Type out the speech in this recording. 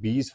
20